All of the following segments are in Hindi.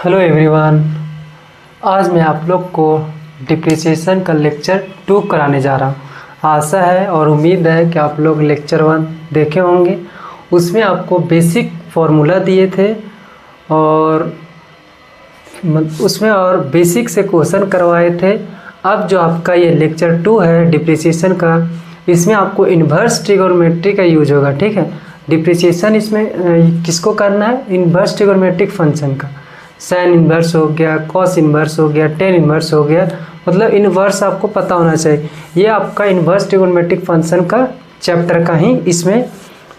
Hello everyone. आज मैं आप लोग को डिप्रिसिएशन का लेक्चर 2 कराने जा रहा हूँ। आशा है और उम्मीद है कि आप लोग लेक्चर 1 देखे होंगे। उसमें आपको बेसिक फार्मूला दिए थे और बेसिक से क्वेश्चन करवाए थे। अब जो आपका ये लेक्चर 2 है डिप्रिसिएशन का, इसमें आपको इन्वर्स ट्रिगोनोमेट्री का यूज होगा। ठीक है, डिप्रिसिएशन इसमें किसको करना है? इन्वर्स ट्रिगोनोमेट्रिक फंक्शन का। साइन इन्वर्स हो गया, कॉस इन्वर्स हो गया, टेन इन्वर्स हो गया, मतलब इन्वर्स आपको पता होना चाहिए। ये आपका इन्वर्स ट्रिगोनोमेट्रिक फंक्शन का चैप्टर का ही इसमें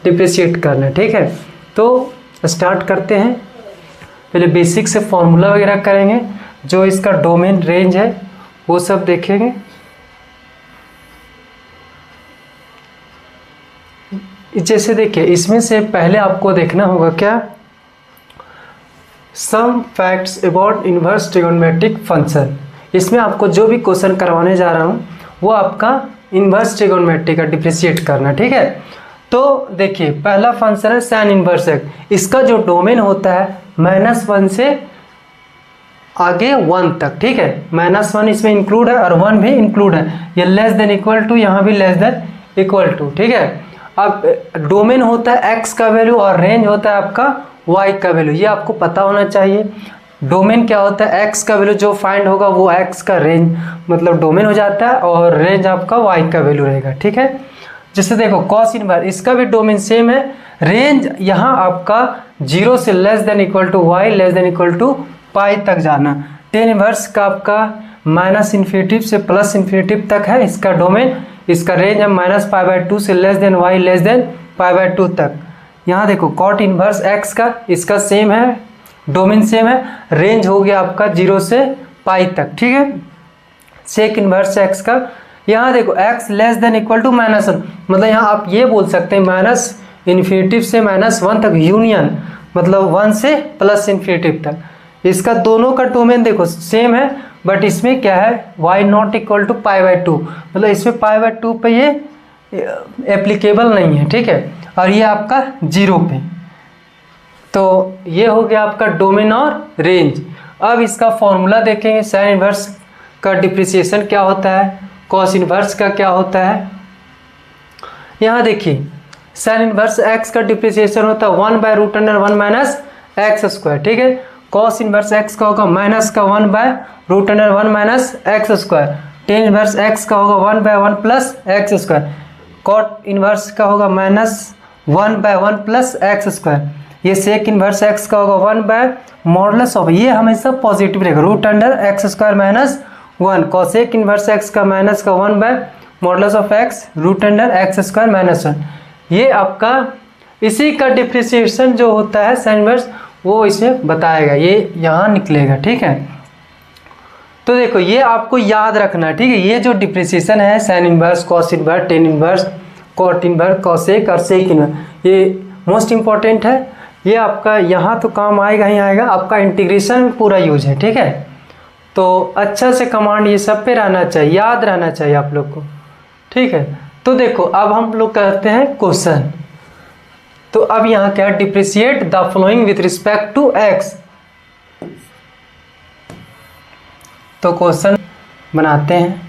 डिप्रिशिएट करना है। ठीक है, तो स्टार्ट करते हैं। पहले बेसिक से फॉर्मूला वगैरह करेंगे, जो इसका डोमेन रेंज है वो सब देखेंगे। जैसे देखिए, इसमें से पहले आपको देखना होगा क्या, some facts about inverse trigonometric function. इसमें आपको जो भी क्वेश्चन करवाने जा रहा हूँ वो आपका इन्वर्स ट्रिगोनोमेट्री का डिप्रिशिएट करना। ठीक है, तो देखिए पहला फंक्शन है साइन इन्वर्स एक्स। इसका जो डोमेन होता है -1 से आगे 1 तक। ठीक है, -1 इसमें इंक्लूड है और 1 भी इंक्लूड है। ये लेस देन इक्वल टू, यहाँ भी लेस देन इक्वल टू। ठीक है, अब डोमेन होता है x का वैल्यू और रेंज होता है आपका y का वैल्यू। ये आपको पता होना चाहिए। डोमेन क्या होता है? x का वैल्यू जो फाइंड होगा वो x का रेंज मतलब डोमेन हो जाता है और रेंज आपका y का वैल्यू रहेगा। ठीक है, जैसे देखो कॉस इनवर्स, इसका भी डोमेन सेम है। रेंज यहाँ आपका 0 से less than equal to y less than equal to pi तक जाना। टेन इनवर्स का आपका -∞ से +∞ तक है इसका डोमेन। इसका रेंज है -π/2 से less than y less than π/2 तक। यहाँ देखो कॉट इनवर्स x का, इसका सेम है, डोमेन सेम है। रेंज हो गया आपका 0 से पाई तक। ठीक है, सेक इनवर्स x का, यहाँ देखो x less than equal to -1, मतलब यहाँ आप ये बोल सकते हैं -∞ से -1 तक यूनियन, मतलब 1 से +∞ तक। इसका दोनों का डोमेन देखो सेम है, बट इसमें क्या है, y नॉट इक्वल टू π/2, मतलब इसमें π/2 पे ये एप्लीकेबल नहीं है। ठीक है, और ये आपका 0 पे। तो ये हो गया आपका डोमेन और रेंज। अब इसका फॉर्मूला देखेंगे। साइन इन्वर्स का डिप्रिसिएशन क्या होता है, कॉस इन्वर्स का क्या होता है। यहाँ देखिए साइन इन्वर्स x का डिप्रिसिएशन होता है 1/√1 - x²। ठीक है, कॉस इन्वर्स x का होगा -1/√1 - x²। टेन इन्वर्स x का होगा 1/1 + x²। कॉट इन्वर्स का होगा -1/1 + x²। ये सेक इन्वर्स x का होगा 1/mod, ये हमेशा पॉजिटिव रहेगा, √x² - 1। कॉसेक इन्वर्स x का माइनस का 1/mod x √x² - 1। ये आपका इसी का डिप्रिसिएशन जो होता है साइन इन्वर्स, वो इसमें बताएगा, ये यहाँ निकलेगा। ठीक है, तो देखो ये आपको याद रखना है। ठीक है, ये जो डिप्रिसिएशन है sine inverse, cos inverse, tan inverse, cot inverse, cosec और सेक इन्वर्स, ये मोस्ट इंपॉर्टेंट है। ये आपका यहाँ तो काम आएगा ही आएगा, आपका इंटीग्रेशन में पूरा यूज है। ठीक है, तो अच्छा से कमांड ये सब पे रहना चाहिए, याद रहना चाहिए आप लोग को। ठीक है, तो देखो अब हम लोग करते हैं क्वेश्चन। तो अब यहाँ क्या, differentiate the following with respect to x। तो क्वेश्चन बनाते हैं।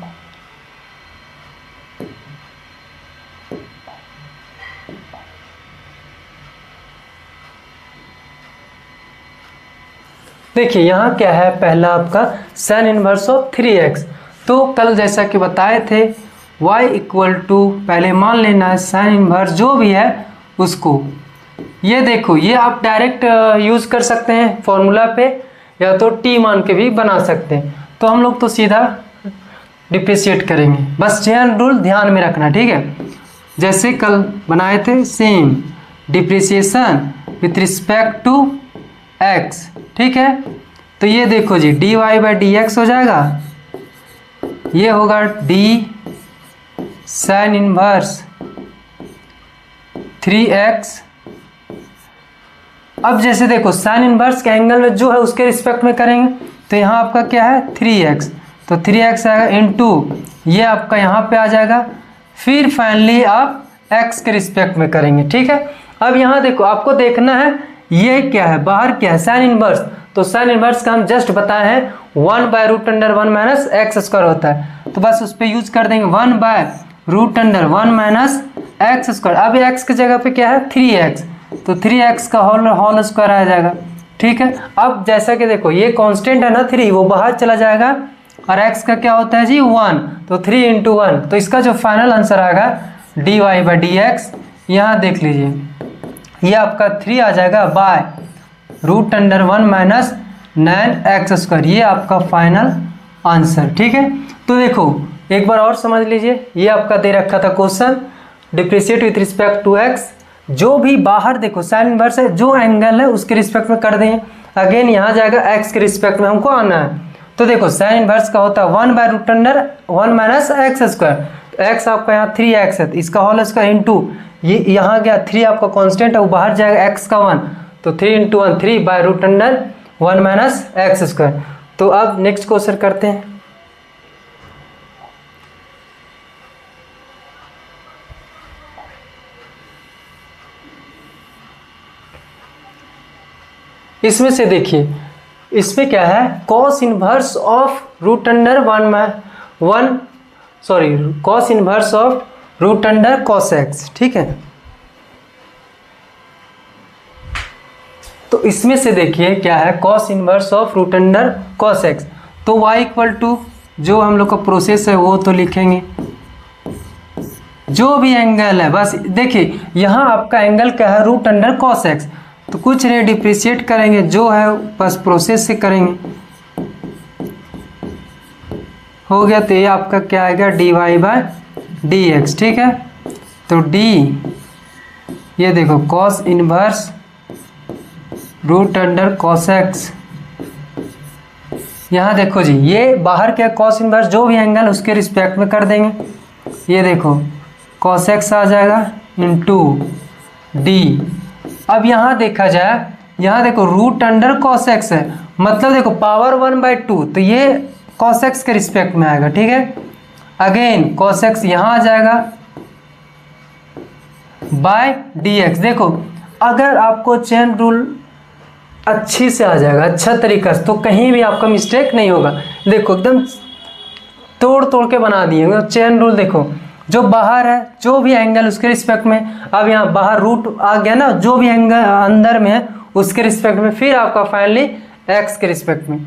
देखिए यहाँ क्या है, पहला आपका साइन इन्वर्स ऑफ 3x। तो कल जैसा कि बताए थे y इक्वल टू, पहले मान लेना है साइन इन्वर्स जो भी है उसको। ये देखो ये आप डायरेक्ट यूज कर सकते हैं फॉर्मूला पे, या तो t मान के भी बना सकते हैं। तो हम लोग तो सीधा डिप्रिशिएट करेंगे, बस चेन रूल ध्यान में रखना। ठीक है, जैसे कल बनाए थे same differentiation with respect to x। ठीक है, तो ये देखो जी dy/dx हो जाएगा, ये होगा d साइन इन्वर्स 3x। अब जैसे देखो साइन इन्वर्स के एंगल में जो है उसके रिस्पेक्ट में करेंगे, तो यहाँ आपका क्या है 3x, तो 3x आएगा इनटू ये आपका यहाँ पे आ जाएगा, फिर फाइनली आप x के रिस्पेक्ट में करेंगे। ठीक है, अब यहाँ देखो आपको देखना है ये क्या है, बाहर क्या है साइन इनवर्स, तो साइन इनवर्स का हम जस्ट बताए हैं 1/√1 माइनस एक्स स्क्वायर होता है, तो बस उस पर यूज कर देंगे 1/√1 माइनस एक्स स्क्वायर। अब एक्स की जगह पे क्या है 3x, तो 3x का होल स्क्वायर आ जाएगा। ठीक है, अब जैसा कि देखो ये कांस्टेंट है ना 3, वो बाहर चला जाएगा और x का क्या होता है जी 1, तो 3 × 1, तो इसका जो फाइनल आंसर आएगा dy/dx, यहाँ देख लीजिए ये आपका 3 आ जाएगा √1 माइनस 9x², ये आपका फाइनल आंसर। ठीक है, तो देखो एक बार और समझ लीजिए, ये आपका दे रखा था question differentiate with respect to x, जो भी बाहर देखो साइन इनवर्स है जो एंगल है उसके रिस्पेक्ट में कर दें, अगेन यहाँ जाएगा x के रिस्पेक्ट में हमको आना है। तो देखो साइन इनवर्स का होता है 1/√1 माइनस x², x आपका यहाँ 3x है, इसका होल स्क्वायर इंटू ये यहाँ गया 3 आपका कांस्टेंट है, वो बाहर जाएगा x का 1, तो 3 × 1 3/√1 माइनस x²। तो अब नेक्स्ट क्वेश्चन करते हैं। इसमें से देखिए, इसमें क्या है cos inverse of cos inverse of √cos x। ठीक है, तो इसमें से देखिए क्या है cos inverse of √cos x, तो y = जो हम लोग का प्रोसेस है वो तो लिखेंगे, जो भी एंगल है बस देखिए यहाँ आपका एंगल क्या है √cos x, तो कुछ नहीं डिप्रिशिएट करेंगे जो है बस प्रोसेस से करेंगे, हो गया। तो ये आपका क्या आएगा dy/dx। ठीक है, तो d ये देखो cos इनवर्स √cos x, यहाँ देखो जी ये बाहर क्या cos इनवर्स जो भी एंगल उसके रिस्पेक्ट में कर देंगे, ये देखो cos x आ जाएगा इंटू d। अब यहाँ देखा जाए, यहाँ देखो √cos x है, मतलब देखो पावर 1/2, तो ये cos x के रिस्पेक्ट में आएगा। ठीक है, अगेन cos x यहाँ आ जाएगा /dx। देखो अगर आपको चेन रूल अच्छी से आ जाएगा, अच्छा तरीका से, तो कहीं भी आपका मिस्टेक नहीं होगा। देखो एकदम तोड़ तोड़ के बना दिए चेन रूल। देखो जो बाहर है जो भी एंगल उसके रिस्पेक्ट में, अब यहाँ बाहर रूट आ गया ना, जो भी एंगल अंदर में है उसके रिस्पेक्ट में, फिर आपका फाइनली x के रिस्पेक्ट में।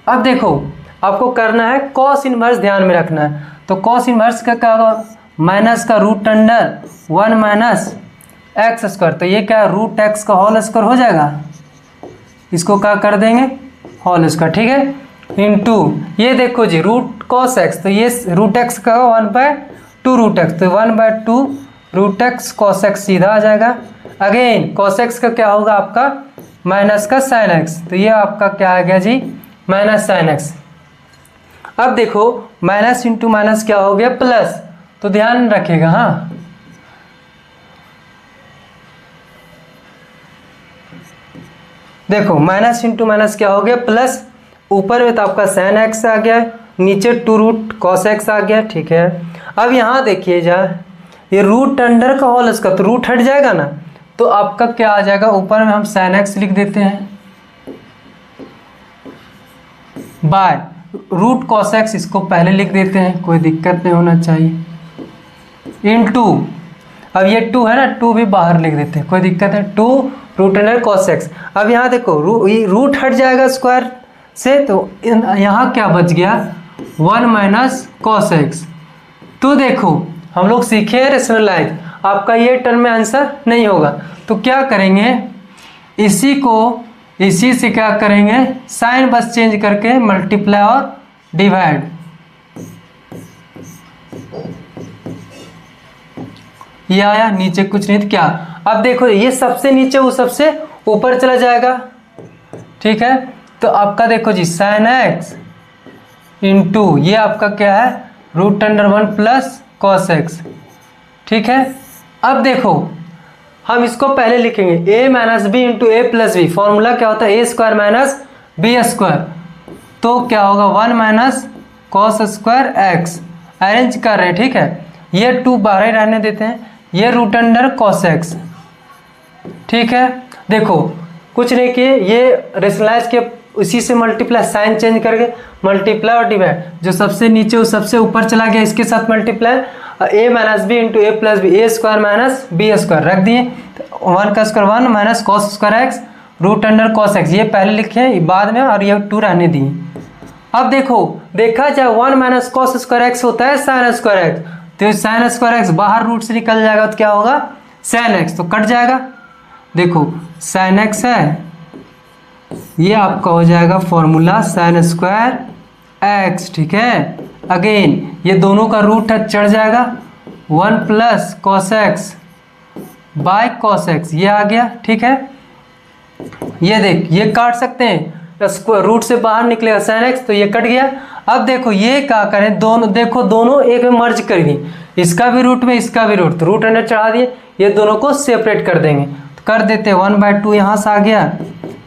अब देखो आपको करना है cos इनवर्स, ध्यान में रखना है, तो cos इनवर्स का क्या होगा माइनस का √1 माइनस x², तो ये क्या √x का होल स्क्वायर हो जाएगा, इसको क्या कर देंगे होल स्क्वायर। ठीक है, इंटू ये देखो जी √cos x, तो ये √x का 1/2√x, तो 1/2√x cos x सीधा आ जाएगा। अगेन cos x का क्या होगा आपका माइनस का sin x, तो ये आपका क्या आ गया जी माइनस sin x। अब देखो माइनस इंटू माइनस क्या हो गया प्लस, तो ध्यान रखिएगा। हाँ, देखो माइनस इंटू माइनस क्या हो गया प्लस, ऊपर में तो आपका sin x आ गया, नीचे 2√cos x आ गया। ठीक है, अब यहाँ देखिए जा ये √अंडर का होल स्क्वायर, तो रूट हट जाएगा ना, तो आपका क्या आ जाएगा, ऊपर में हम sin x लिख देते हैं बाय √cos x, इसको पहले लिख देते हैं, कोई दिक्कत नहीं होना चाहिए, इनटू अब ये 2 है ना, 2 भी बाहर लिख देते हैं, कोई दिक्कत है, 2√cos x। अब यहाँ देखो रूट हट जाएगा स्क्वायर से, तो यहाँ क्या बच गया 1 माइनस cos x। तो देखो हम लोग सीखे रेशनलाइज, आपका ये टर्म में आंसर नहीं होगा, तो क्या करेंगे इसी से क्या करेंगे साइन बस चेंज करके मल्टीप्लाई और डिवाइड, ये आया नीचे कुछ नहीं तो क्या। अब देखो ये सबसे नीचे वो सबसे ऊपर चला जाएगा। ठीक है, तो आपका देखो जी sin x इंटू ये आपका क्या है √1 प्लस cos x। ठीक है, अब देखो हम इसको पहले लिखेंगे a minus B into A plus B, formula क्या होता है a² माइनस b², तो क्या होगा 1 माइनस cos² x, अरेंज कर रहे हैं। ठीक है, ये 2 बाहर ही रहने देते हैं, ये √cos x। ठीक है, देखो कुछ नहीं किए, ये रेशनलाइज के उसी से मल्टीप्लाई, साइन चेंज करके मल्टीप्लाई और डिवाइड, जो सबसे नीचे वो सबसे ऊपर चला गया, इसके साथ multiply, a minus B into A plus B, A square minus B square रख दिए, तो 1 का square 1 minus cos square x root under cos x, ये पहले लिखे हैं बाद में और ये 2 रहने दिए। अब देखो देखा जाए 1 माइनस कॉस स्क्वायर एक्स होता है साइन स्क्वायर एक्स, तो साइन स्क्वायर एक्स बाहर रूट से निकल जाएगा तो क्या होगा साइन एक्स, तो कट जाएगा। देखो साइन एक्स है, ये आपका हो जाएगा फॉर्मूला साइन स्क्वायर एक्स, ठीक है। अगेन ये दोनों का रूट है चढ़ जाएगा, 1 plus cos x by cos x, ये आ गया, ठीक है। ये देख ये काट सकते हैं, रूट से बाहर निकलेगा साइन एक्स, तो ये कट गया। अब देखो ये क्या करें, दोनों देखो दोनों एक में मर्ज कर दिए, इसका भी रूट में इसका भी रूट, तो रूट अंडर चढ़ा दिए, ये दोनों को सेपरेट कर देंगे, तो कर देते 1/2 यहाँ से आ गया,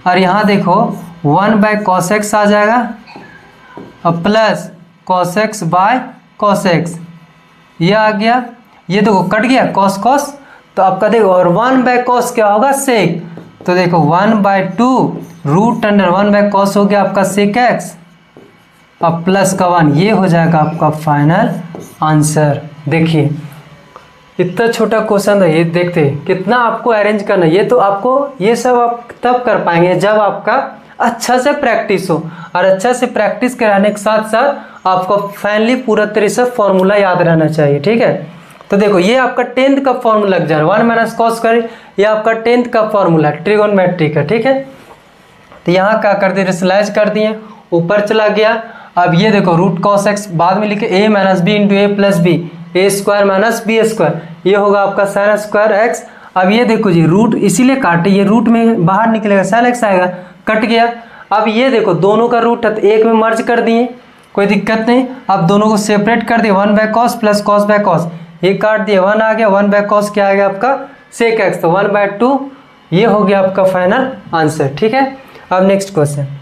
और यहाँ देखो 1/cos x आ जाएगा और plus cos x by cos x, ये आ गया, ये देखो कट गया cos cos, तो आपका देखो और 1/cos क्या होगा sec, तो देखो 1/2 रूट अंडर 1/cos हो गया आपका sec x और प्लस का 1, ये हो जाएगा आपका फाइनल आंसर। देखिए इतना छोटा क्वेश्चन है, ये देखते कितना आपको अरेंज करना है, ये तो आपको ये सब आप तब कर पाएंगे जब आपका अच्छा से प्रैक्टिस हो, और अच्छा से प्रैक्टिस कराने के साथ साथ आपको फाइनली पूरा तरह से फॉर्मूला याद रहना चाहिए, ठीक है। तो देखो ये आपका 10th का फॉर्मूला लग जा रहा है, 1 माइनस कॉस कर, ये आपका 10th का फॉर्मूला ट्रिगोनोमेट्री का, ठीक है। तो यहाँ क्या कर दिए रेशनलाइज कर दिए, ऊपर चला गया। अब ये देखो रूट कॉस एक्स बाद में लिखे a minus B into A plus B, A square minus B square, ये होगा आपका साइन स्क्वायर एक्स। अब ये देखो जी रूट इसीलिए काटे, ये रूट में बाहर निकलेगा साइन एक्स आएगा, कट गया। अब ये देखो दोनों का रूट है तो एक में मर्ज कर दिए, कोई दिक्कत नहीं। अब दोनों को सेपरेट कर दिए, 1/cos प्लस cos/cos, ये काट दिए 1 आ गया, 1/cos क्या आ गया आपका sec x, तो 1/2 ये हो गया आपका फाइनल आंसर, ठीक है। अब नेक्स्ट क्वेश्चन,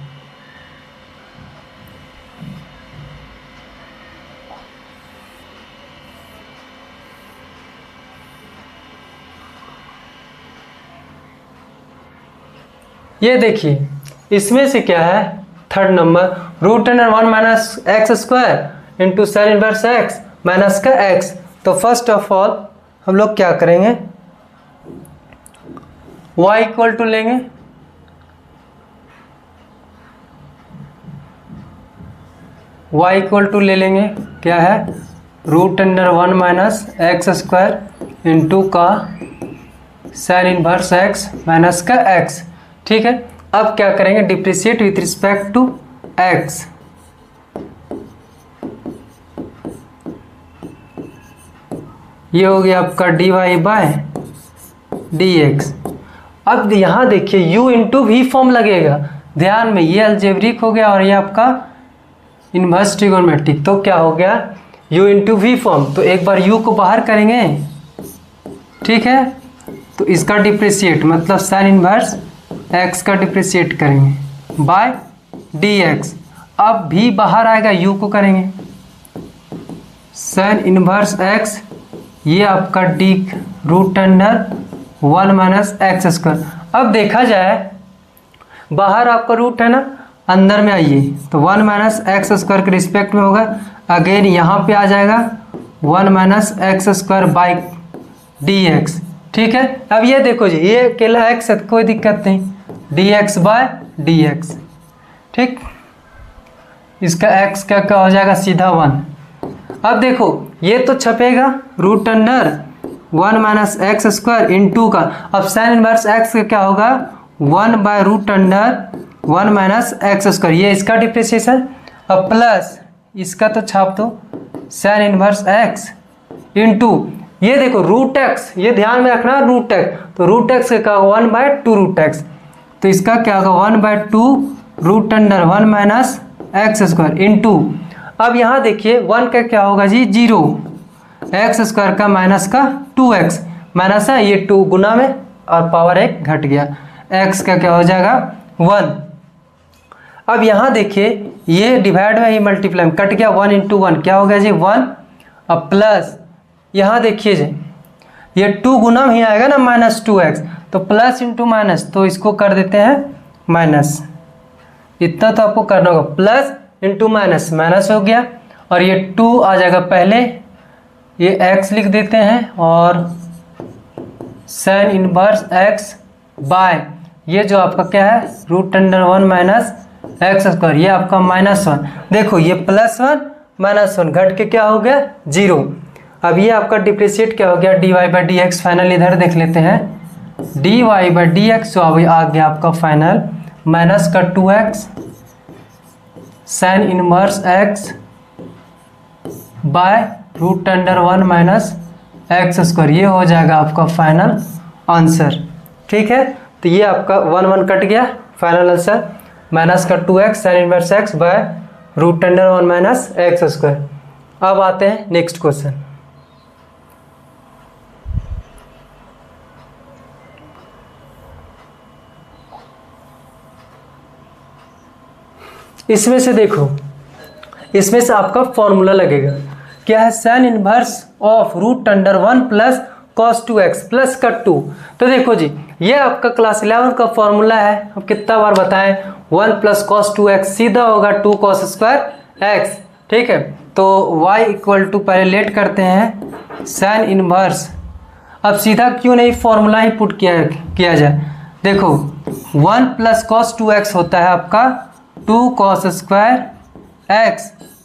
ये देखिए इसमें से क्या है, third number root under 1 minus x square into sine inverse x minus का एक्स। तो फर्स्ट ऑफ ऑल हम लोग क्या करेंगे, y इक्वल टू लेंगे, y इक्वल टू ले लेंगे, क्या है root under 1 minus x square into का साइन इनवर्स एक्स माइनस का एक्स, ठीक है। अब क्या करेंगे differentiate with respect to x, ये हो गया आपका dy बाय dx। अब यहाँ देखिए u इंटू भी फॉर्म लगेगा, ध्यान में ये अलजेब्रिक हो गया और ये आपका इनवर्स ट्रिगोनोमेट्रिक, तो क्या हो गया u इंटू भी फॉर्म, तो एक बार u को बाहर करेंगे, ठीक है। तो इसका डिप्रिशिएट मतलब साइन इनवर्स x का डिप्रिशिएट करेंगे बाय dx। अब भी बाहर आएगा, u को करेंगे साइन इनवर्स x, ये आपका D root under 1 minus x square. अब देखा जाए बाहर आपका रूट है ना, अंदर में आइए तो 1 माइनस एक्स स्क्वायर के रिस्पेक्ट में होगा, अगेन यहाँ पे आ जाएगा 1 minus x square by D x, ठीक है। अब ये देखो जी ये अकेला एक्स है कोई दिक्कत नहीं, D x by D x, ठीक। इसका एक्स क्या क्या हो जाएगा सीधा 1। अब देखो ये तो छपेगा root under 1 minus x square into का, अब साइन इनवर्स एक्स का क्या होगा 1 by root under 1 minus x square, ये इसका डिप्रिसिएशन, अब प्लस इसका तो छाप दो साइन इनवर्स एक्स इंटू ये देखो रूट एक्स, ये ध्यान में रखना रूट एक्स, तो रूट एक्स का 1/2 रूट एक्स, तो इसका क्या होगा 1/2 root under 1 minus x square into, अब यहाँ देखिए 1 का क्या होगा जी 0, एक्स स्क्वायर का माइनस का 2x, माइनस है ये 2 गुना में और पावर 1 घट गया, x का क्या हो जाएगा 1। अब यहाँ देखिए ये डिवाइड में ही मल्टीप्लाई में कट गया, 1 इंटू 1 क्या हो गया जी 1, अब प्लस यहाँ देखिए जी ये 2 गुना में ही आएगा ना माइनस 2x, तो प्लस इंटू माइनस, तो इसको कर देते हैं माइनस, इतना तो आपको करना होगा, प्लस इंटू माइनस, माइनस हो गया और ये 2 आ जाएगा पहले, ये x लिख देते हैं और साइन इनवर्स x बाय ये जो आपका क्या है √1 माइनस एक्स स्क्वायर, ये आपका -1। देखो ये +1 -1 घट के क्या हो गया 0। अब ये आपका डिप्रिशिएट क्या हो गया dy/dx। फाइनल इधर देख लेते हैं, dy/dx जो अभी आ गया आपका फाइनल माइनस का 2x sine inverse x by √1 minus x square, ये हो जाएगा आपका फाइनल आंसर। ठीक है, तो ये आपका 1 कट गया, फाइनल आंसर माइनस का 2x sine inverse x by √1 minus x square. अब आते हैं नेक्स्ट क्वेश्चन। इसमें से देखो, इसमें से आपका फॉर्मूला लगेगा, क्या है sine inverse of √1 plus cos 2x plus का 2। तो देखो जी, ये आपका क्लास 11 का फॉर्मूला है, अब कितना बार बताएं, 1 प्लस cos 2x सीधा होगा 2 cos स्क्वायर x। ठीक है, तो y इक्वल टू पहले लेट करते हैं साइन इनवर्स, अब सीधा क्यों नहीं फॉर्मूला ही पुट किया जाए। देखो 1 प्लस cos 2x होता है आपका 2 cos स्क्वायर x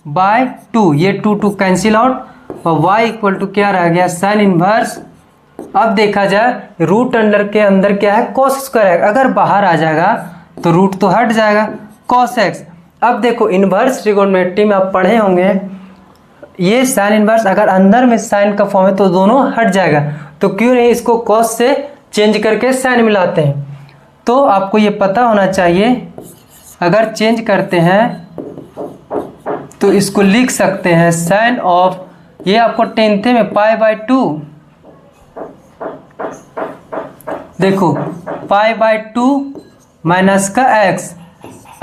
बाय 2, ये 2 कैंसिल आउट और y इक्वल टू क्या रह गया साइन इनवर्स। अब देखा जाए रूट अंडर के अंदर क्या है cos स्क्वायर x, अगर बाहर आ जाएगा तो रूट तो हट जाएगा cos x। अब देखो इनवर्स ट्रिगोनोमेट्री में आप पढ़े होंगे, ये साइन इनवर्स अगर अंदर में साइन का फॉर्म है तो दोनों हट जाएगा, तो क्यों नहीं इसको cos से चेंज करके साइन मिलाते हैं। तो आपको ये पता होना चाहिए, अगर चेंज करते हैं तो इसको लिख सकते हैं साइन ऑफ, ये आपको 10th में π/2, देखो π/2 माइनस का x।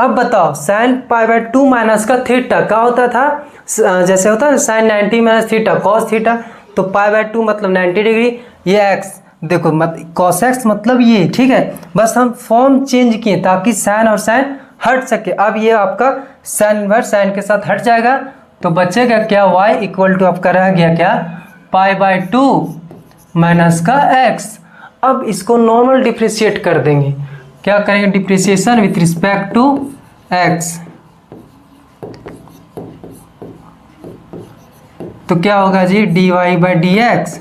अब बताओ साइन π/2 माइनस का थीटा क्या होता था, जैसे होता है sine 90 minus theta cos theta, तो π/2 मतलब 90 डिग्री, ये x देखो cos x मतलब ये। ठीक है, बस हम फॉर्म चेंज किए ताकि साइन और साइन हट सके। अब ये आपका साइन इनवर्स साइन के साथ हट जाएगा, तो बचेगा क्या y इक्वल टू आपका रह गया क्या π/2 माइनस का x। अब इसको नॉर्मल डिप्रिशिएट कर देंगे, क्या करेंगे differentiation with respect to x, तो क्या होगा जी dy/dx।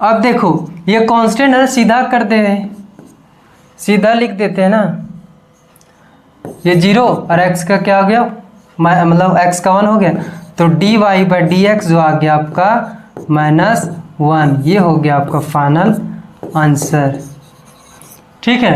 अब देखो ये कांस्टेंट है, सीधा कर दे रहे हैं, सीधा लिख देते हैं ना, ये 0 और x का क्या हो गया मतलब x का 1 हो गया, तो dy/dx जो आ गया आपका -1, ये हो गया आपका फाइनल आंसर। ठीक है,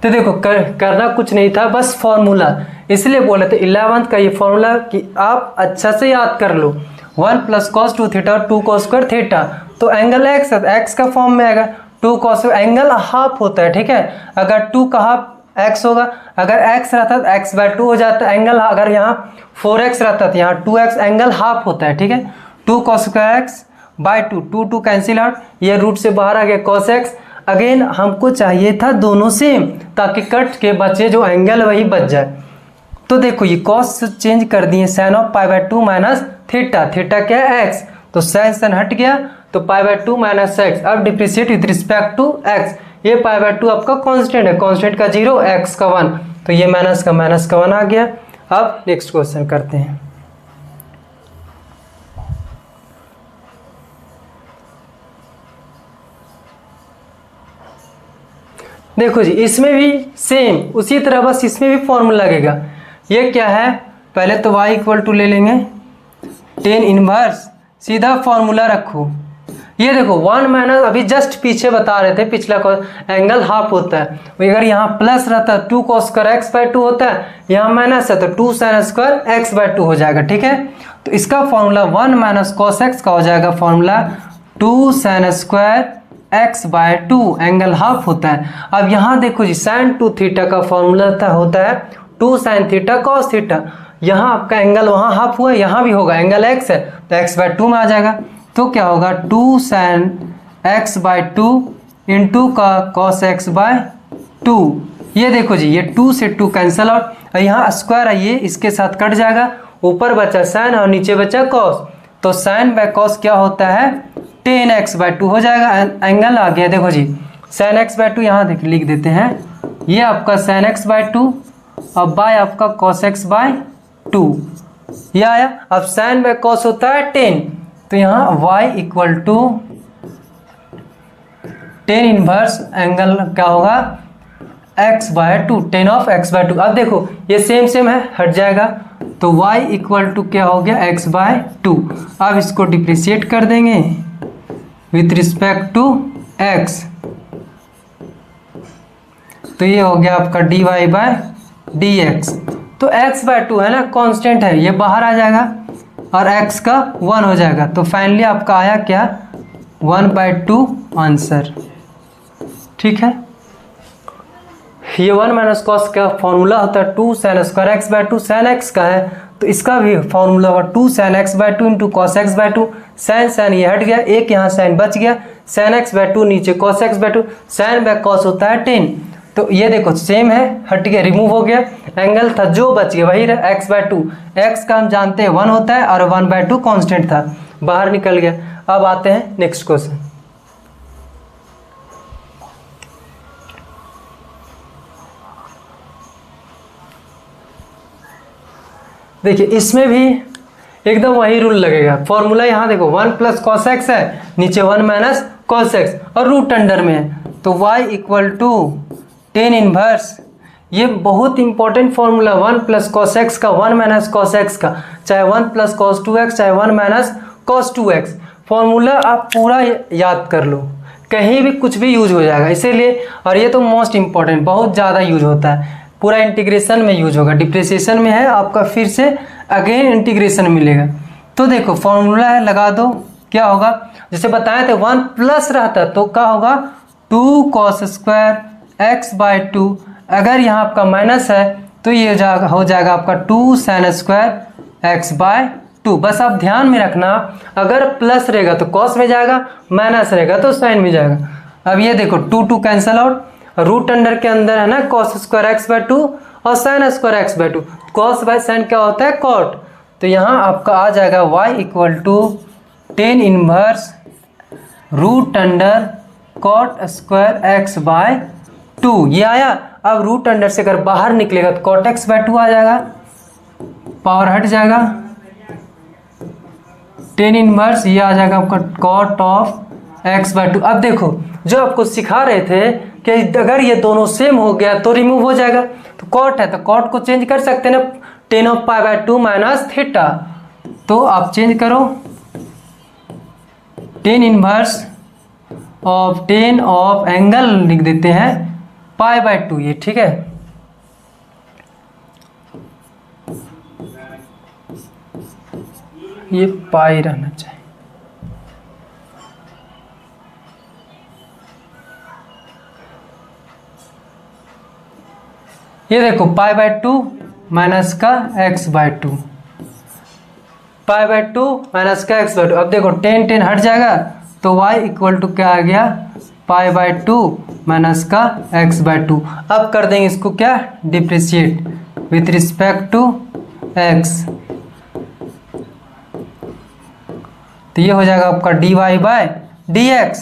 तो देखो करना कुछ नहीं था, बस फॉर्मूला, इसलिए बोले थे 11th का ये फॉर्मूला कि आप अच्छा से याद कर लो। 1 प्लस cos 2 थीटा और 2 cos स्क्वायर थीटा, तो एंगल x है, x का फॉर्म में आएगा 2 cos, एंगल हाफ होता है। ठीक है, अगर 2 का हाफ x होगा, अगर x रहता तो x/2 हो जाता एंगल, अगर यहाँ 4x रहता तो यहाँ 2x, एंगल हाफ होता है। ठीक है, 2 cos square x by 2 cancel out, ये रूट से बाहर आ गया cos x। अगेन हमको चाहिए था दोनों सेम, ताकि कट के बचे जो एंगल वही बच जाए। तो देखो ये cos चेंज कर दिए sine of π/2 minus theta, theta क्या है x, तो साइन हट गया तो π/2 माइनस x। अब differentiate with respect to x, ये π/2 आपका कांस्टेंट है, कांस्टेंट का 0 x का 1, तो ये माइनस का -1 आ गया। अब नेक्स्ट क्वेश्चन करते हैं। देखो जी इसमें भी सेम उसी तरह, बस इसमें भी फॉर्मूला लगेगा। ये क्या है, पहले तो y इक्वल टू ले लेंगे tan इनवर्स, सीधा फॉर्मूला रखो। ये देखो 1 माइनस, अभी जस्ट पीछे बता रहे थे पिछला एंगल हाफ होता है, अगर यहाँ प्लस रहता है 2 cos स्क्वायर x/2 होता है, यहाँ माइनस है तो 2 sin स्क्वायर x/2 हो जाएगा। ठीक है, तो इसका फॉर्मूला 1 माइनस cos x का हो जाएगा formula 2 sin square x/2, angle half होता है। अब यहाँ देखो जी sin 2 थीटा का फॉर्मूला होता है 2 sin थीटा cos थीटा, यहाँ आपका एंगल वहाँ हाफ हुआ है, यहाँ भी होगा, एंगल x है तो x/2 में आ जाएगा, तो क्या होगा 2 sin x/2 इंटू का cos x/2, ये देखो जी, ये 2 से 2 कैंसिल आउट, और यहाँ स्क्वायर है ये इसके साथ कट जाएगा, ऊपर बचा साइन और नीचे बचा कॉस, तो साइन बाय कॉस क्या होता है 10x/2 हो जाएगा। एंगल आ गया देखो जी, साइन x/2 यहाँ देख लिख देते हैं, ये आपका साइन x/2 और बाय आपका कॉस x/2, ये आया। अब साइन बाय कॉस होता है 10, तो यहाँ y equal to 10 inverse angle क्या होगा x/2, 10 ऑफ x/2। अब देखो ये सेम है, हट जाएगा, तो y इक्वल टू क्या हो गया x/2। अब इसको डिप्रिशिएट कर देंगे विथ रिस्पेक्ट टू x, तो ये हो गया आपका dy/dx। तो x/2 है ना, कांस्टेंट है, ये बाहर आ जाएगा और x का 1 हो जाएगा, तो फाइनली आपका आया क्या 1/2 आंसर। ठीक है, ये 1 माइनस कॉस का फॉर्मूला होता है 2 sine square x/2, sign x का है तो इसका भी फॉर्मूला होगा 2 sign x/2 into cos x/2। Sign ये हट गया, एक यहाँ साइन बच गया, साइन x/2 नीचे cos x/2, sign by cos होता है 10, तो ये देखो सेम है, हट गया, रिमूव हो गया, एंगल था जो बच गया वही रहा x/2। x का हम जानते हैं 1 होता है और 1/2 कांस्टेंट था, बाहर निकल गया। अब आते हैं नेक्स्ट क्वेश्चन। देखिए इसमें भी एकदम वही रूल लगेगा, फॉर्मूला यहाँ देखो 1 प्लस कॉस एक्स है, नीचे 1 माइनस कॉस एक्स और रूट अंडर में है, तो y इक्वल टू 10 इनवर्स, ये बहुत important formula 1 plus cos x का 1 माइनस कॉस एक्स का, चाहे 1 प्लस कॉस 2x चाहे 1 माइनस कॉस 2x, फॉर्मूला आप पूरा याद कर लो, कहीं भी कुछ भी यूज हो जाएगा इसीलिए। और ये तो मोस्ट इंपॉर्टेंट, बहुत ज़्यादा यूज होता है, पूरा इंटीग्रेशन में यूज होगा, डिप्रिसिएशन में है आपका, फिर से अगेन इंटीग्रेशन मिलेगा। तो देखो फॉर्मूला है, लगा दो, क्या होगा, जैसे बताए थे 1 प्लस रहता तो क्या होगा 2 कॉस स्क्वायर x/2, अगर यहाँ आपका माइनस है तो ये हो जाएगा आपका 2 साइन स्क्वायर x/2। बस आप ध्यान में रखना, अगर प्लस रहेगा तो कॉस में जाएगा, माइनस रहेगा तो साइन में जाएगा। अब ये देखो 2 कैंसिल आउट, रूट अंडर के अंदर है ना कॉस स्क्वायर x/2 और sine square x/2, cos by sine क्या होता है कॉट, तो यहाँ आपका आ जाएगा y equal to 10 inverse root under cot square x/2, ये आया। अब रूट अंडर से अगर बाहर निकलेगा तो कॉट x/2 आ जाएगा, पावर हट जाएगा, 10 इनवर्स ये आ जाएगा आपका कॉट ऑफ x/2। अब देखो जो आपको सिखा रहे थे कि अगर ये दोनों सेम हो गया तो रिमूव हो जाएगा, तो कॉट है तो कॉट को चेंज कर सकते हैं ना, 10 ऑफ π/2 माइनस थीटा, तो आप चेंज करो 10 इनवर्स ऑफ 10 ऑफ एंगल लिख देते हैं π/2, ये ठीक है। ये पाई रहना चाहिए, ये देखो π/2 माइनस का x/2, π/2 माइनस का x/2। अब देखो 10 हट जाएगा तो y इक्वल टू क्या आ गया π/2 माइनस का x/2। अब कर देंगे इसको क्या differentiate with respect to x, तो ये हो जाएगा आपका dy/dx।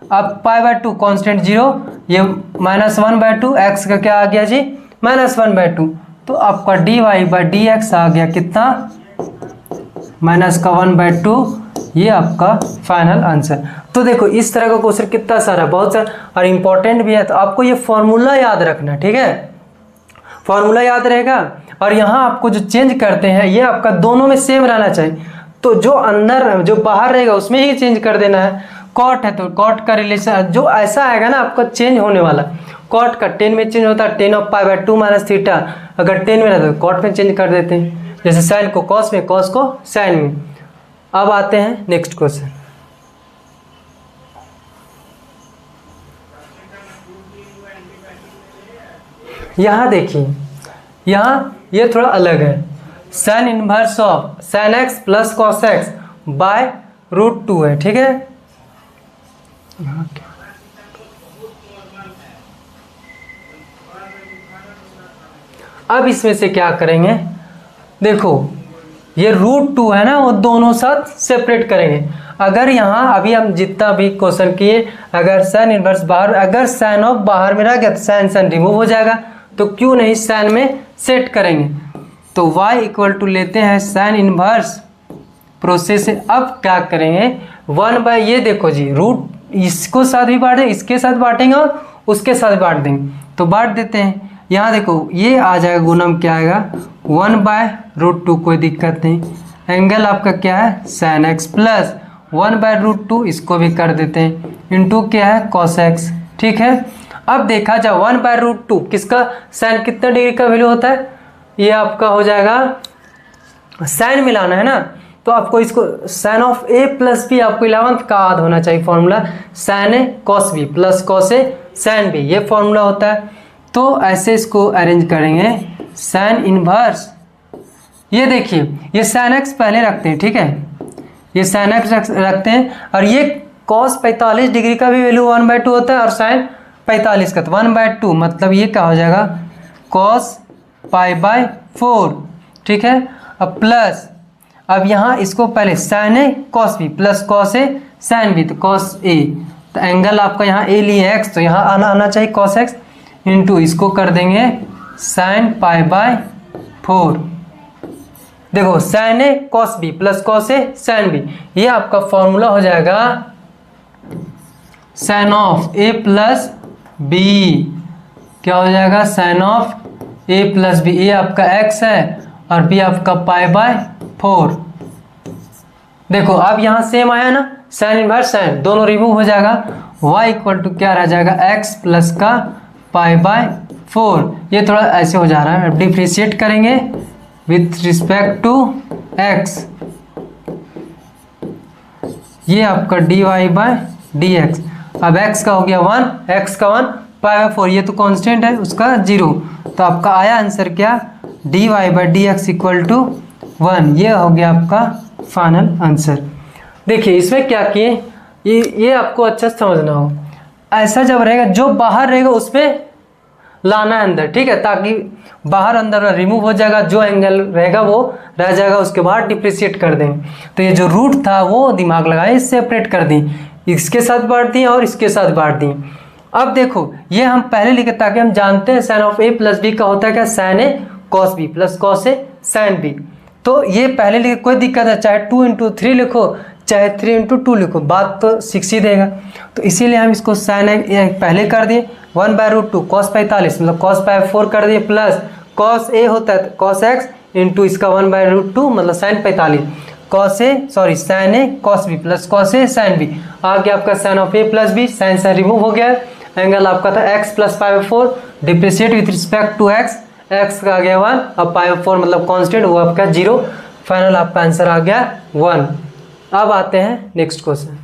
अब π/2 कांस्टेंट 0, ये -1/2, x का क्या आ गया जी -1/2, तो आपका dy/dx आ गया कितना -1/2, ये आपका फाइनल आंसर। तो देखो इस तरह का क्वेश्चन कितना सारा, बहुत सारा और इम्पोर्टेंट भी है, तो आपको ये फॉर्मूला याद रखना, ठीक है, फॉर्मूला याद रहेगा। और यहाँ आपको जो चेंज करते हैं ये आपका दोनों में सेम रहना चाहिए, तो जो अंदर जो बाहर रहेगा उसमें ही चेंज कर देना है। कॉट है तो कॉट का रिलेशन जो ऐसा आएगा ना आपका चेंज होने वाला, कॉट का 10 में चेंज होता है 10 ऑफ π/2 माइनस थीटा, अगर 10 में रहता तो कॉट में चेंज कर देते हैं, जैसे साइन को कॉस में, कॉस को साइन में। अब आते हैं नेक्स्ट क्वेश्चन। यहाँ देखिए, यहाँ ये थोड़ा अलग है, sine inverse of sine x plus cos x by √2 है, ठीक है। यहाँ क्या अब इसमें से क्या करेंगे, देखो ये √2 है ना, वो दोनों साथ सेपरेट करेंगे। अगर यहाँ अभी हम जितना भी क्वेश्चन किए, अगर साइन इनवर्स बाहर, अगर साइन ऑफ बाहर में रह गया तो साइन साइन रिमूव हो जाएगा, तो क्यों नहीं साइन में सेट करेंगे। तो y इक्वल टू लेते हैं साइन इनवर्स प्रोसेस से। अब क्या करेंगे, 1/, ये देखो जी रूट इसको साथ भी बांट देंगे, इसके साथ बांटेंगे और उसके साथ बांट देंगे, तो बांट देते हैं। यहाँ देखो ये आ जाएगा गुणम क्या आएगा 1/√2, कोई दिक्कत नहीं। एंगल आपका क्या है साइन एक्स प्लस 1/√2, इसको भी कर देते हैं, इंटू क्या है कॉस एक्स। ठीक है, अब देखा जाए 1/√2 किसका साइन कितना डिग्री का वैल्यू होता है, ये आपका हो जाएगा साइन मिलाना है ना, तो आपको इसको sine of A plus B आपको 11th का याद होना चाहिए formula, sine A cos B plus cos A sine B, ये फॉर्मूला होता है। तो ऐसे इसको अरेंज करेंगे, साइन इनवर्स, ये देखिए ये साइन एक्स पहले रखते हैं, ठीक है, ये साइन एक्स रखते हैं, और ये कॉस 45 डिग्री का भी वैल्यू 1/2 होता है और साइन 45 का, तो 1/2 मतलब ये क्या हो जाएगा कॉस π/4। ठीक है, अब प्लस, अब यहाँ इसको पहले sign A cos B plus cos A sine B, तो कॉस ए, तो एंगल आपका यहाँ ए लिए एक्स, तो यहाँ आना चाहिए कॉस एक्स, इंटू इसको कर देंगे साइन π/4। देखो sine A cos B plus cos A sine B, ये आपका फॉर्मूला हो जाएगा sine of A plus B, क्या हो जाएगा sine of A plus B, A आपका एक्स है और बी आपका π/4। देखो अब यहाँ सेम आया ना, साइन इनवर्स साइन दोनों रिमूव हो जाएगा, y इक्वल टू क्या रह जाएगा x प्लस का π/4। ये थोड़ा ऐसे हो जा रहा है, डिफ्रेंशिएट करेंगे विथ रिस्पेक्ट टू x, ये आपका dy/dx। अब x का हो गया 1, x का 1, π/4 ये तो कांस्टेंट है उसका 0, तो आपका आया आंसर क्या dy/dx इक्वल टू 1, ये हो गया आपका फाइनल आंसर। देखिए इसमें क्या किए, ये आपको अच्छा समझना हो, ऐसा जब रहेगा जो बाहर रहेगा उसमें लाना है अंदर, ठीक है, ताकि बाहर अंदर रिमूव हो जाएगा, जो एंगल रहेगा वो रह जाएगा, उसके बाद डिप्रिशिएट कर देंगे। तो ये जो रूट था वो दिमाग लगाए सेपरेट कर दी, इसके साथ बांट दिए और इसके साथ बांट दिए। अब देखो ये हम पहले लिखे ताकि हम जानते हैं sine of A plus B का होता है क्या sine A cos B plus cos A sine B, तो ये पहले लिखे कोई दिक्कत है, चाहे 2 × 3 लिखो चाहे 3 × 2 लिखो, बात तो 6 ही देगा। तो इसीलिए हम इसको साइन ए पहले कर दिए 1/√2 कॉस 45 मतलब कॉस π/4 कर दिए, प्लस कॉस ए होता है कॉस एक्स इंटू इसका 1/√2 मतलब sine 45, cos A sorry sine A cos B plus cos A sine B, आ गया आपका sine of A plus B, sine sine remove हो गया, एंगल आपका था x plus π/4, differentiate with respect to x, x का आ गया 1, अब π/4 मतलब कांस्टेंट वो आपका 0, फाइनल आपका आंसर आ गया 1। अब आते हैं नेक्स्ट क्वेश्चन।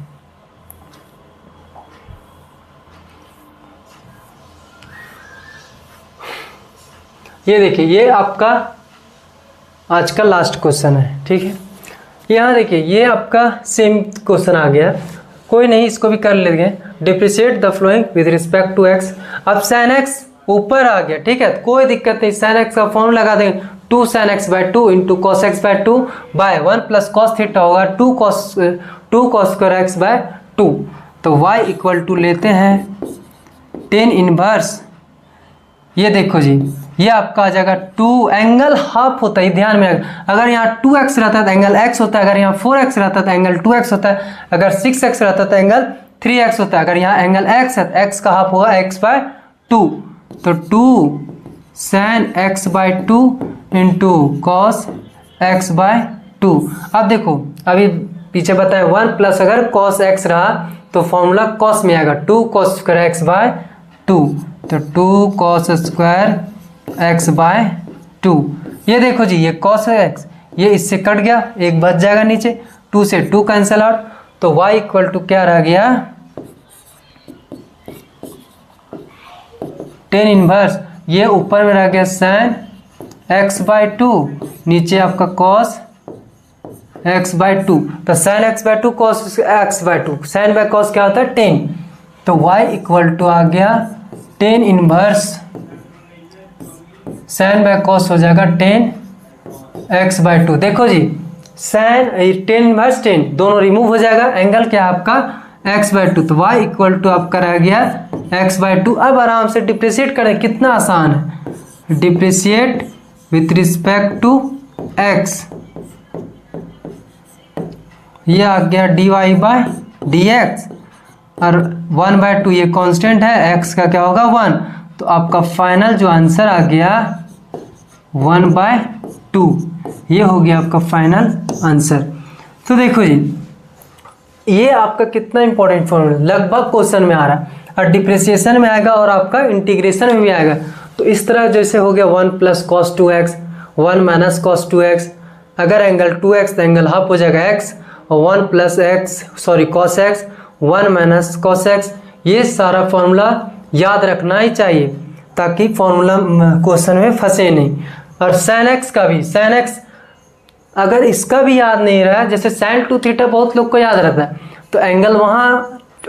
ये देखिए ये आपका आज का लास्ट क्वेश्चन है, ठीक है। यहाँ देखिए ये आपका सेम क्वेश्चन आ गया, कोई नहीं इसको भी कर लेंगे, differentiate the following with respect to x. अब साइन एक्स ऊपर आ गया, ठीक है, कोई दिक्कत नहीं, साइन एक्स का फॉर्मूला लगा देंगे 2 sin x/2 into cos x/2 by 1 plus cos theta होगा 2 cos स्क्वायर x/2। तो y इक्वल टू लेते हैं tan इनवर्स, ये देखो जी ये आपका आ जाएगा 2, एंगल हाफ होता है ध्यान में रख, अगर यहाँ 2x रहता है तो एंगल x होता है, अगर यहाँ 4x रहता है तो एंगल 2x होता है, अगर 6x रहता है तो एंगल 3x होता है, अगर यहाँ एंगल x है तो x का हाफ होगा x/2, तो 2 sin x/2 into cos x/2। अब देखो अभी पीछे बताया 1 प्लस अगर cos x रहा तो फॉर्मूला cos में आएगा 2 cos स्क्वायर x/2, तो 2 cos स्क्वायर x/2। ये देखो जी ये cos x ये इससे कट गया, एक बच जाएगा नीचे, 2 से 2 कैंसिल आउट, तो y इक्वल टू क्या रह गया tan इनवर्स, ये ऊपर में रह गया sin x/2, नीचे आपका cos x/2, तो sin x/2 cos x/2, sin by cos क्या होता है tan, तो y इक्वल टू आ गया tan inverse sine by cos हो जाएगा 10x/2। देखो जी साइन 10 इनवर्स 10 दोनों रिमूव हो जाएगा, एंगल क्या है आपका x/2, तो y इक्वल टू आपका रह गया x/2। अब आराम से डिप्रिशिएट करें, कितना आसान है, differentiate with respect to x, ये आ गया dy/dx और 1/2 ये कांस्टेंट है, x का क्या होगा 1, तो आपका फाइनल जो आंसर आ गया 1/2, ये हो गया आपका फाइनल आंसर। तो देखो जी ये आपका कितना इंपॉर्टेंट फॉर्मूला लगभग क्वेश्चन में आ रहा है, और डिप्रिसिएशन में आएगा और आपका इंटीग्रेशन में भी आएगा। तो इस तरह जैसे हो गया 1 + cos 2x 1 - cos 2x, अगर एंगल 2x तो एंगल हाफ हो जाएगा x, और 1 + cos x 1 - cos x, ये सारा फॉर्मूला याद रखना ही चाहिए ताकि फॉर्मूला क्वेश्चन में फंसे नहीं। और sin x का भी, sin x अगर इसका भी याद नहीं रहा, जैसे sin 2θ बहुत लोग को याद रहता है, तो एंगल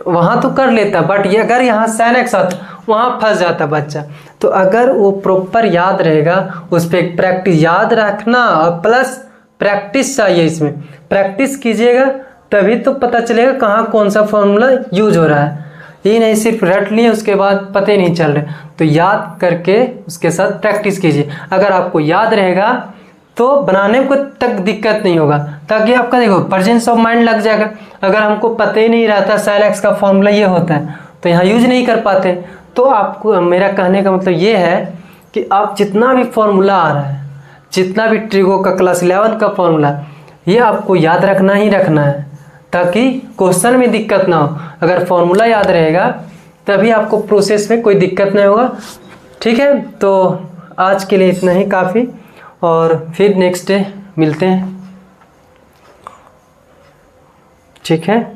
वहाँ तो कर लेता, बट ये अगर यहाँ sin x आता वहाँ फंस जाता बच्चा। तो अगर वो प्रॉपर याद रहेगा, उस पर प्रैक्टिस याद रखना, और प्लस प्रैक्टिस चाहिए, इसमें प्रैक्टिस कीजिएगा तभी तो पता चलेगा कहाँ कौन सा फॉर्मूला यूज हो रहा है। ये नहीं सिर्फ रट लिए उसके बाद पते नहीं चल रहे, तो याद करके उसके साथ प्रैक्टिस कीजिए। अगर आपको याद रहेगा तो बनाने को तक दिक्कत नहीं होगा, ताकि आपका देखो प्रेजेंस ऑफ माइंड लग जाएगा। अगर हमको पता ही नहीं रहता sin x का फॉर्मूला ये होता है तो यहाँ यूज नहीं कर पाते। तो आपको मेरा कहने का मतलब ये है कि आप जितना भी फॉर्मूला आ रहा है, जितना भी ट्रिगो का क्लास 11 का फॉर्मूला, ये आपको याद रखना ही रखना है ताकि क्वेश्चन में दिक्कत ना हो। अगर फॉर्मूला याद रहेगा तभी आपको प्रोसेस में कोई दिक्कत नहीं होगा। ठीक है, तो आज के लिए इतना ही काफ़ी, और फिर नेक्स्ट डे मिलते हैं। ठीक है।